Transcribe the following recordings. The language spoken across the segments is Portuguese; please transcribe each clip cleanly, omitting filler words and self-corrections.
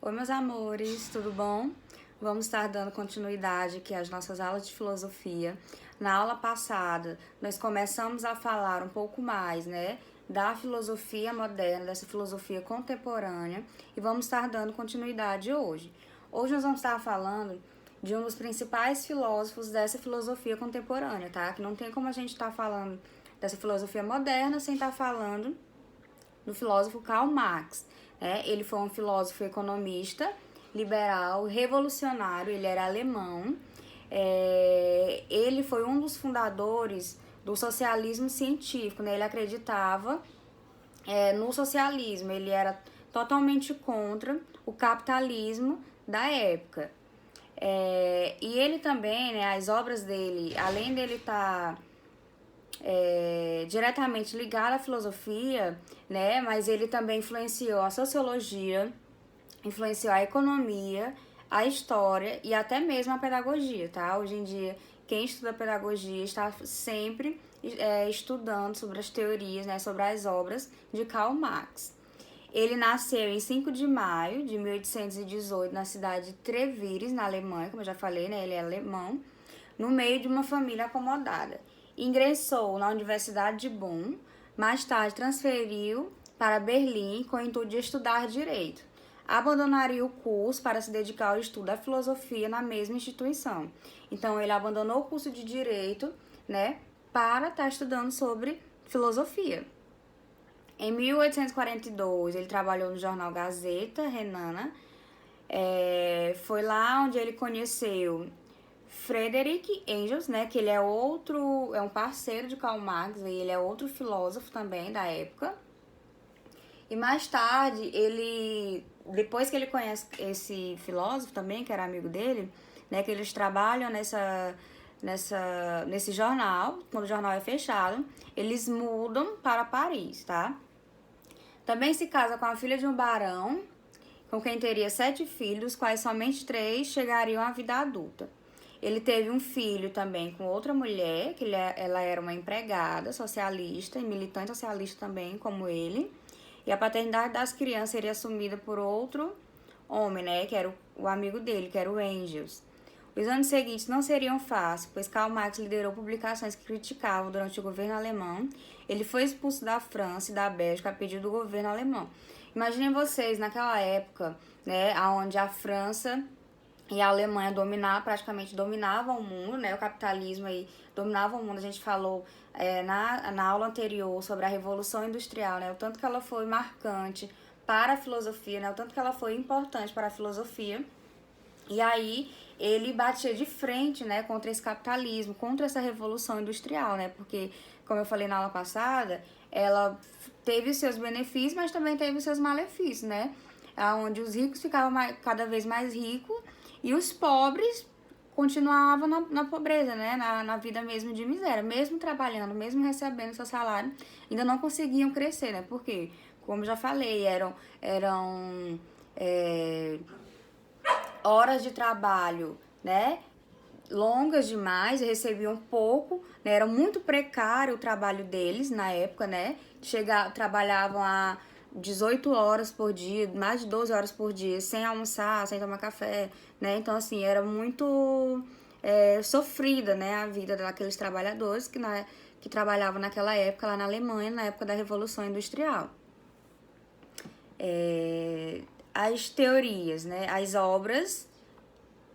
Oi, meus amores, tudo bom? Vamos estar dando continuidade aqui às nossas aulas de filosofia. Na aula passada, nós começamos a falar um pouco mais, da filosofia moderna, dessa filosofia contemporânea, e vamos estar dando continuidade hoje. Hoje nós vamos estar falando de um dos principais filósofos dessa filosofia contemporânea, tá? Que não tem como a gente estar falando dessa filosofia moderna sem estar falando do filósofo Karl Marx. Ele foi um filósofo economista, liberal, revolucionário, ele era alemão. Ele foi um dos fundadores do socialismo científico, né? Ele acreditava no socialismo, ele era totalmente contra o capitalismo da época. E ele também, né, as obras dele, além dele estar diretamente ligado à filosofia, né, mas ele também influenciou a sociologia, influenciou a economia, a história e até mesmo a pedagogia, tá? Hoje em dia, quem estuda pedagogia está sempre estudando sobre as teorias, né, sobre as obras de Karl Marx. Ele nasceu em 5 de maio de 1818 na cidade de Trevires, na Alemanha, como eu já falei, né, ele é alemão, no meio de uma família acomodada. Ingressou na Universidade de Bonn, mais tarde transferiu para Berlim com o intuito de estudar direito. Abandonaria o curso para se dedicar ao estudo da filosofia na mesma instituição. Então, ele abandonou o curso de direito, né, para estar estudando sobre filosofia. Em 1842, ele trabalhou no jornal Gazeta Renana. Foi lá onde ele conheceu Friedrich Engels, né, que ele é um parceiro de Karl Marx, e ele é outro filósofo também da época. E mais tarde, depois que ele conhece esse filósofo também, que era amigo dele, né, que eles trabalham nesse jornal, quando o jornal é fechado, eles mudam para Paris, tá? Também se casa com a filha de um barão, com quem teria 7 filhos, dos quais somente 3 chegariam à vida adulta. Ele teve um filho também com outra mulher, que ela era uma empregada socialista e militante socialista também, como ele. E a paternidade das crianças seria assumida por outro homem, né, que era o amigo dele, que era o Engels. Os anos seguintes não seriam fáceis, pois Karl Marx liderou publicações que criticavam durante o governo alemão. Ele foi expulso da França e da Bélgica a pedido do governo alemão. Imaginem vocês, naquela época, né, onde a França e a Alemanha praticamente dominavam o mundo, né? O capitalismo aí dominava o mundo. A gente falou na aula anterior sobre a Revolução Industrial, né? O tanto que ela foi marcante para a filosofia, né? O tanto que ela foi importante para a filosofia. E aí ele batia de frente, né, contra esse capitalismo, contra essa Revolução Industrial, né? Porque, como eu falei na aula passada, ela teve os seus benefícios, mas também teve os seus malefícios, né? Onde os ricos ficavam cada vez mais ricos e os pobres continuavam na pobreza, né? Na vida mesmo de miséria. Mesmo trabalhando, mesmo recebendo seu salário, ainda não conseguiam crescer, né? Porque, como já falei, eram horas de trabalho, né? Longas demais, recebiam pouco, né? Era muito precário o trabalho deles na época, né? Trabalhavam a 18 horas por dia, mais de 12 horas por dia, sem almoçar, sem tomar café, né? Então, assim, era muito sofrida, né, a vida daqueles trabalhadores que trabalhavam naquela época lá na Alemanha, na época da Revolução Industrial. As teorias, né, as obras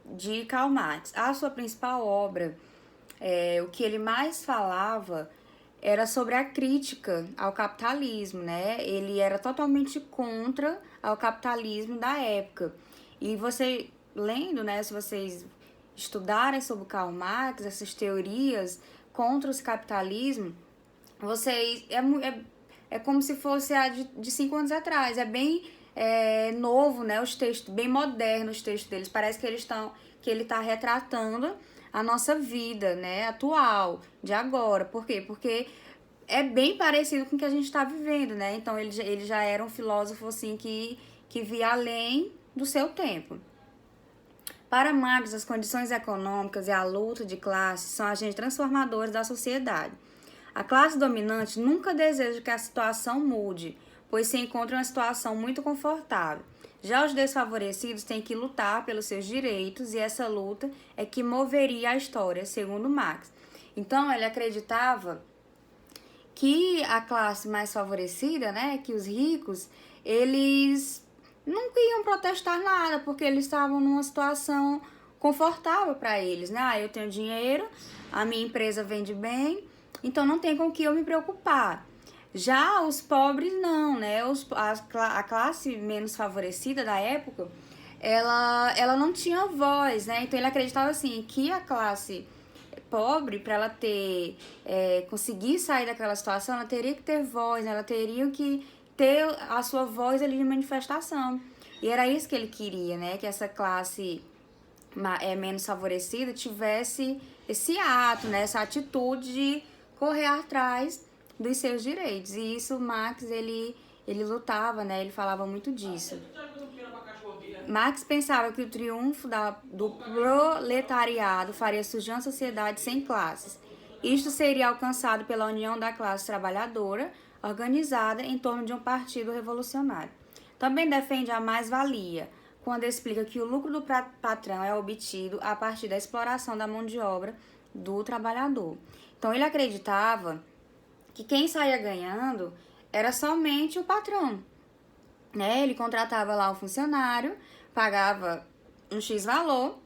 de Karl Marx. A sua principal obra, o que ele mais falava era sobre a crítica ao capitalismo, né? Ele era totalmente contra ao capitalismo da época. E você, lendo, né, se vocês estudarem sobre Karl Marx, essas teorias contra esse capitalismo, vocês... É como se fosse a de 5 anos atrás. É bem novo, né? Os textos, bem modernos os textos deles. Parece que ele está retratando a nossa vida, né, atual, de agora. Por quê? Porque é bem parecido com o que a gente está vivendo, né? Então, ele já era um filósofo, assim, que via além do seu tempo. Para Marx, as condições econômicas e a luta de classes são agentes transformadores da sociedade. A classe dominante nunca deseja que a situação mude, pois se encontra em uma situação muito confortável. Já os desfavorecidos têm que lutar pelos seus direitos e essa luta é que moveria a história, segundo Marx. Então, ele acreditava que a classe mais favorecida, né, que os ricos, eles nunca iam protestar nada, porque eles estavam numa situação confortável para eles, né? Ah, eu tenho dinheiro, a minha empresa vende bem, então não tem com o que eu me preocupar. Já os pobres não, né? A classe menos favorecida da época, ela não tinha voz, né? Então ele acreditava assim que a classe pobre, para ela ter conseguir sair daquela situação, ela teria que ter voz, né? Ela teria que ter a sua voz ali de manifestação. E era isso que ele queria, né? Que essa classe menos favorecida tivesse esse ato, né? Essa atitude de correr atrás dos seus direitos. E isso Marx, ele lutava, né? Ele falava muito disso. Marx pensava que o triunfo do proletariado faria surgir uma sociedade sem classes. Isto seria alcançado pela união da classe trabalhadora, organizada em torno de um partido revolucionário. Também defende a mais-valia, quando explica que o lucro do patrão é obtido a partir da exploração da mão de obra do trabalhador. Então ele acreditava que quem saía ganhando era somente o patrão, né? Ele contratava lá um funcionário, pagava um X valor,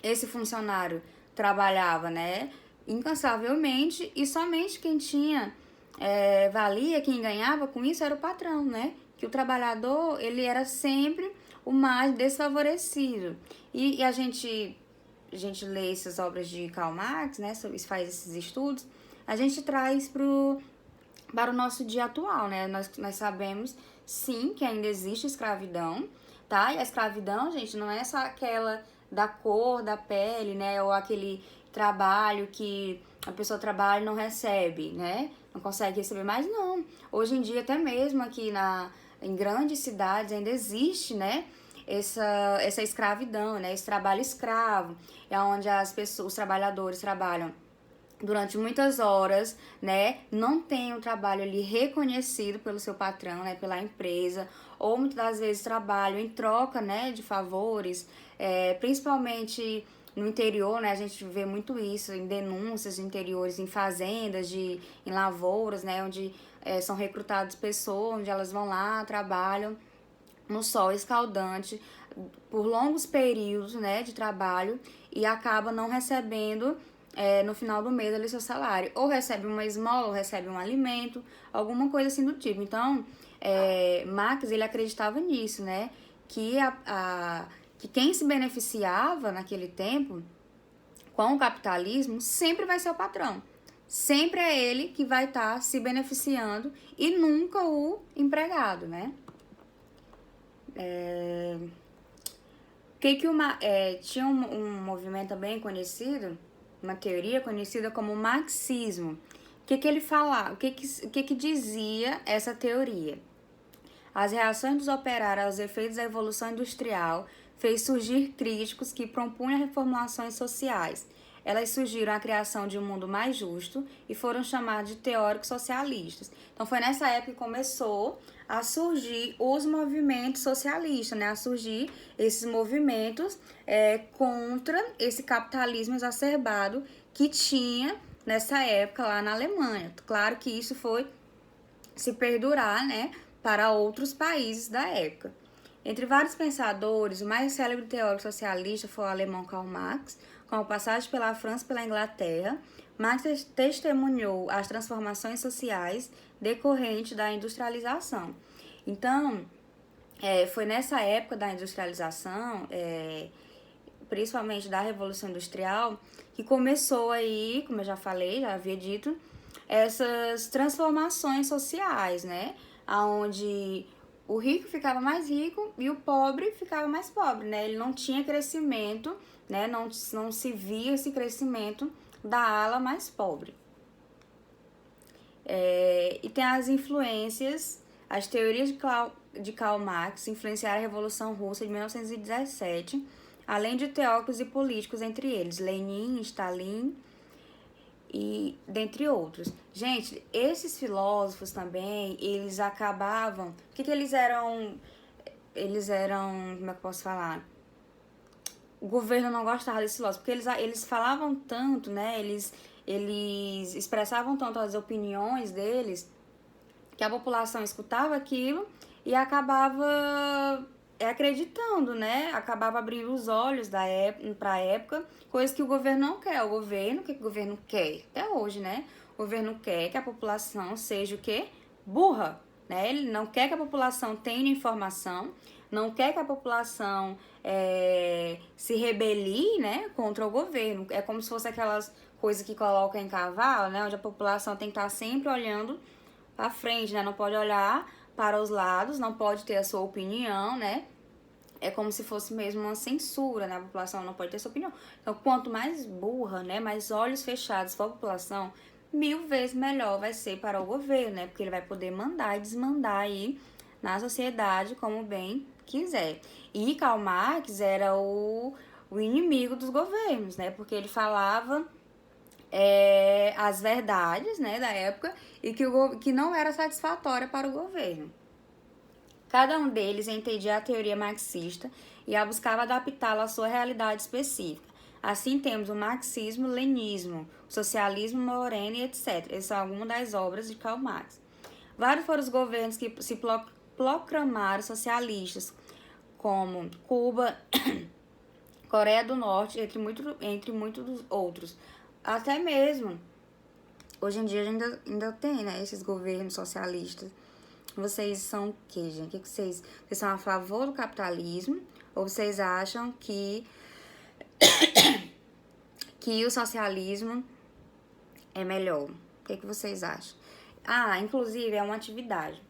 esse funcionário trabalhava, né, incansavelmente e somente quem tinha valia, quem ganhava com isso era o patrão, né? Que o trabalhador, ele era sempre o mais desfavorecido. E a gente lê essas obras de Karl Marx, né, faz esses estudos, a gente traz para o nosso dia atual, né? Nós sabemos, sim, que ainda existe escravidão, tá? E a escravidão, gente, não é só aquela da cor da pele, né? Ou aquele trabalho que a pessoa trabalha e não recebe, né? Não consegue receber mais, não. Hoje em dia, até mesmo aqui em grandes cidades, ainda existe, né? Essa escravidão, né? Esse trabalho escravo, é onde os trabalhadores trabalham durante muitas horas, né, não tem um trabalho ali reconhecido pelo seu patrão, né, pela empresa, ou muitas das vezes trabalho em troca, né, de favores, principalmente no interior, né, a gente vê muito isso em denúncias de interiores, em fazendas, em lavouras, né, onde são recrutadas pessoas, onde elas vão lá, trabalham no sol escaldante por longos períodos, né, de trabalho e acaba não recebendo no final do mês ali seu salário. Ou recebe uma esmola, ou recebe um alimento, alguma coisa assim do tipo. Então, Marx, ele acreditava nisso, né? Que quem se beneficiava naquele tempo com o capitalismo sempre vai ser o patrão. Sempre é ele que vai estar se beneficiando e nunca o empregado, né? Tinha um movimento bem conhecido, uma teoria conhecida como marxismo. O que ele falava? O que dizia essa teoria? As reações dos operários aos efeitos da evolução industrial fez surgir críticos que propunham reformulações sociais. Elas surgiram a criação de um mundo mais justo e foram chamados de teóricos socialistas. Então foi nessa época que começou a surgir os movimentos socialistas, né? A surgir esses movimentos contra esse capitalismo exacerbado que tinha nessa época lá na Alemanha. Claro que isso foi se perdurar, né, para outros países da época. Entre vários pensadores, o mais célebre teórico socialista foi o alemão Karl Marx. Com a passagem pela França e pela Inglaterra, Marx testemunhou as transformações sociais decorrentes da industrialização. Então, foi nessa época da industrialização, principalmente da Revolução Industrial, que começou aí, como eu já falei, já havia dito, essas transformações sociais, né? Onde o rico ficava mais rico e o pobre ficava mais pobre, né? Ele não tinha crescimento, né? Não se via esse crescimento da ala mais pobre. E tem as influências, as teorias de Karl Marx influenciaram a Revolução Russa de 1917, além de teóricos e políticos, entre eles Lenin, Stalin e dentre outros. Gente, esses filósofos também, eles acabavam... O que eles eram eles eram, como é que eu posso falar? O governo não gostava desse lote, porque eles falavam tanto, né? Eles expressavam tanto as opiniões deles, que a população escutava aquilo e acabava acreditando, né? Acabava abrindo os olhos para a época, coisa que o governo não quer. O que o governo quer? Até hoje, né? O governo quer que a população seja o quê? Burra, né? Ele não quer que a população tenha informação, não quer que a população se rebelie, né, contra o governo. É como se fosse aquelas coisas que colocam em cavalo, né? Onde a população tem que estar sempre olhando para frente, né? Não pode olhar para os lados, não pode ter a sua opinião, né? É como se fosse mesmo uma censura, né? A população não pode ter sua opinião. Então, quanto mais burra, né? Mais olhos fechados for a população, 1000 vezes melhor vai ser para o governo, né? Porque ele vai poder mandar e desmandar aí na sociedade como bem quiser. E Karl Marx era o inimigo dos governos, né? Porque ele falava as verdades, né, da época e que não era satisfatória para o governo. Cada um deles entendia a teoria marxista e a buscava adaptá-la à sua realidade específica. Assim temos o marxismo, o leninismo, o socialismo, Moreno e etc. Essas são algumas das obras de Karl Marx. Vários foram os governos que se proclamaram socialistas, como Cuba, Coreia do Norte, entre muitos outros. Até mesmo, hoje em dia ainda tem, né, esses governos socialistas. Vocês são o quê, gente? O que vocês são a favor do capitalismo? Ou vocês acham que o socialismo é melhor? O que vocês acham? Ah, inclusive é uma atividade.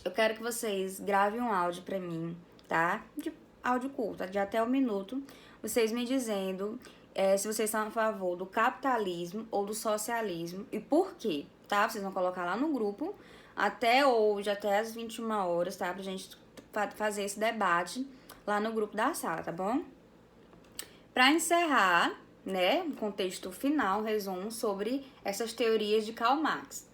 Eu quero que vocês gravem um áudio pra mim, tá? De áudio curto, de até 1 minuto. Vocês me dizendo se vocês são a favor do capitalismo ou do socialismo e por quê, tá? Vocês vão colocar lá no grupo até hoje, até as 21 horas, tá? Pra gente fazer esse debate lá no grupo da sala, tá bom? Pra encerrar, né, um contexto final, um resumo sobre essas teorias de Karl Marx.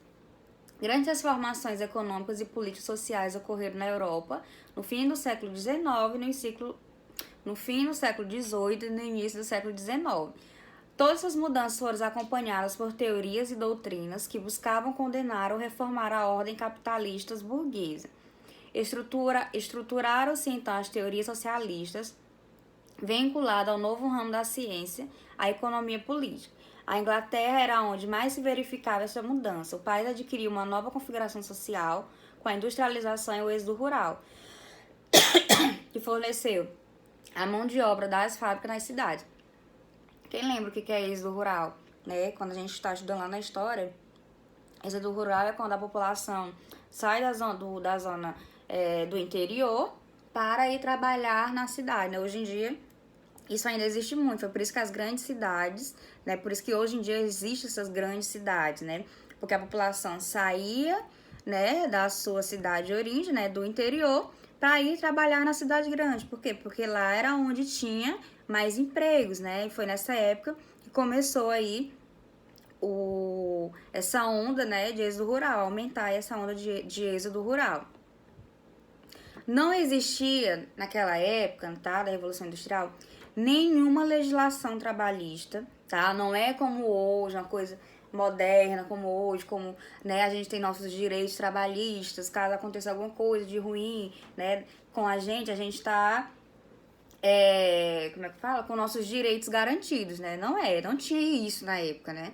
Grandes transformações econômicas e políticas sociais ocorreram na Europa no fim do século XIX no fim do século XVIII e no início do século XIX. Todas essas mudanças foram acompanhadas por teorias e doutrinas que buscavam condenar ou reformar a ordem capitalista burguesa. Estruturaram-se então as teorias socialistas, vinculadas ao novo ramo da ciência, a economia política. A Inglaterra era onde mais se verificava essa mudança. O país adquiriu uma nova configuração social com a industrialização e o êxodo rural, que forneceu a mão de obra das fábricas nas cidades. Quem lembra o que é êxodo rural? Né? Quando a gente está estudando lá na história, êxodo rural é quando a população sai da zona do interior para ir trabalhar na cidade. Né? Hoje em dia, isso ainda existe muito. Foi por isso que as grandes cidades, né? Por isso que hoje em dia existem essas grandes cidades, né? Porque a população saía, né, da sua cidade de origem, né, do interior, para ir trabalhar na cidade grande. Por quê? Porque lá era onde tinha mais empregos, né? E foi nessa época que começou aí essa onda, né, de êxodo rural, aumentar essa onda de êxodo rural. Não existia, naquela época, tá, da Revolução Industrial, nenhuma legislação trabalhista, tá? Não é como hoje, uma coisa moderna como hoje, como, né, a gente tem nossos direitos trabalhistas, caso aconteça alguma coisa de ruim, né, com a gente tá, como é que fala? Com nossos direitos garantidos, né? Não tinha isso na época, né?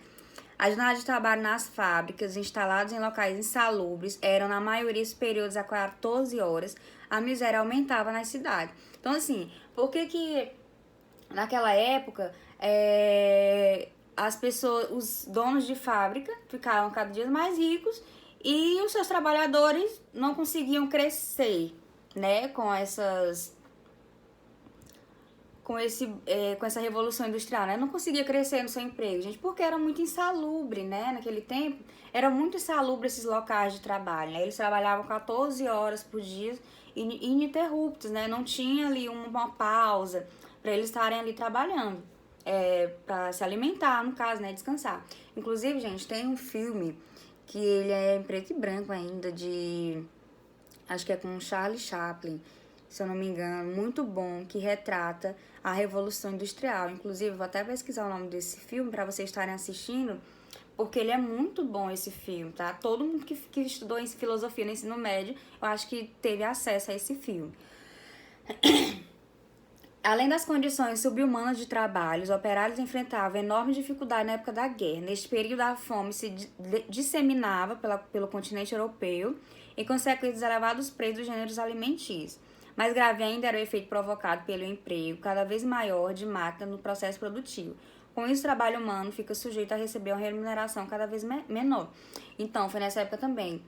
As jornadas de trabalho nas fábricas, instaladas em locais insalubres, eram na maioria superiores a 14 horas, a miséria aumentava nas cidades. Então, assim, por que naquela época as pessoas, os donos de fábrica ficavam cada dia mais ricos e os seus trabalhadores não conseguiam crescer, né, com essa revolução industrial, né? Não conseguia crescer no seu emprego, gente, porque era muito insalubre, né? Naquele tempo, era muito insalubre esses locais de trabalho, né? Eles trabalhavam 14 horas por dia, ininterruptos, né? Não tinha ali uma pausa para eles estarem ali trabalhando, para se alimentar, no caso, né? Descansar. Inclusive, gente, tem um filme que ele é em preto e branco ainda, acho que é com Charlie Chaplin, se eu não me engano, muito bom, que retrata a Revolução Industrial. Inclusive, vou até pesquisar o nome desse filme para vocês estarem assistindo, porque ele é muito bom, esse filme, tá? Todo mundo que estudou em filosofia no ensino médio, eu acho que teve acesso a esse filme. Além das condições subhumanas de trabalho, os operários enfrentavam enorme dificuldade na época da guerra. Neste período, a fome se disseminava pelo continente europeu e consequentes elevados preços dos gêneros alimentícios. Mais grave ainda era o efeito provocado pelo emprego cada vez maior de máquina no processo produtivo. Com isso, o trabalho humano fica sujeito a receber uma remuneração cada vez menor. Então, foi nessa época também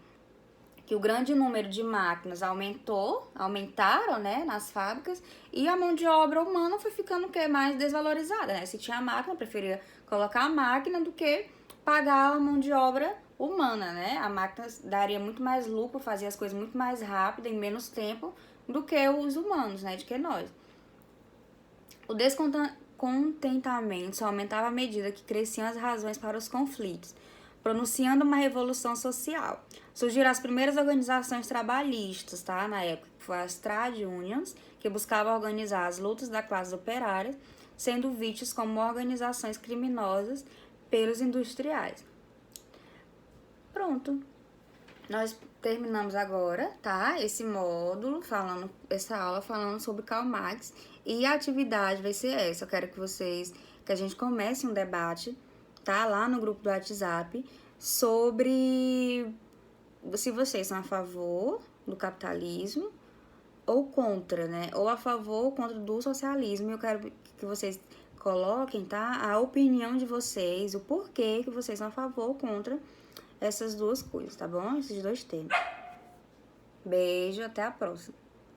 que o grande número de máquinas aumentaram, né, nas fábricas, e a mão de obra humana foi ficando mais desvalorizada, né? Se tinha máquina, preferia colocar a máquina do que pagar a mão de obra humana, né? A máquina daria muito mais lucro, fazia as coisas muito mais rápido, em menos tempo, do que os humanos, né, do que nós. O descontentamento só aumentava à medida que cresciam as razões para os conflitos, pronunciando uma revolução social. Surgiram as primeiras organizações trabalhistas, tá? Na época, que foram as trade unions, que buscavam organizar as lutas da classe operária, sendo vistas como organizações criminosas pelos industriais. Pronto. Nós terminamos agora, tá? Esse módulo, essa aula falando sobre Karl Marx, e a atividade vai ser essa. Eu quero que a gente comece um debate, tá? Lá no grupo do WhatsApp, sobre se vocês são a favor do capitalismo ou contra, né? Ou a favor ou contra do socialismo. Eu quero que vocês coloquem, tá? A opinião de vocês, o porquê que vocês são a favor ou contra essas duas coisas, tá bom? Esses dois temas. Beijo, até a próxima.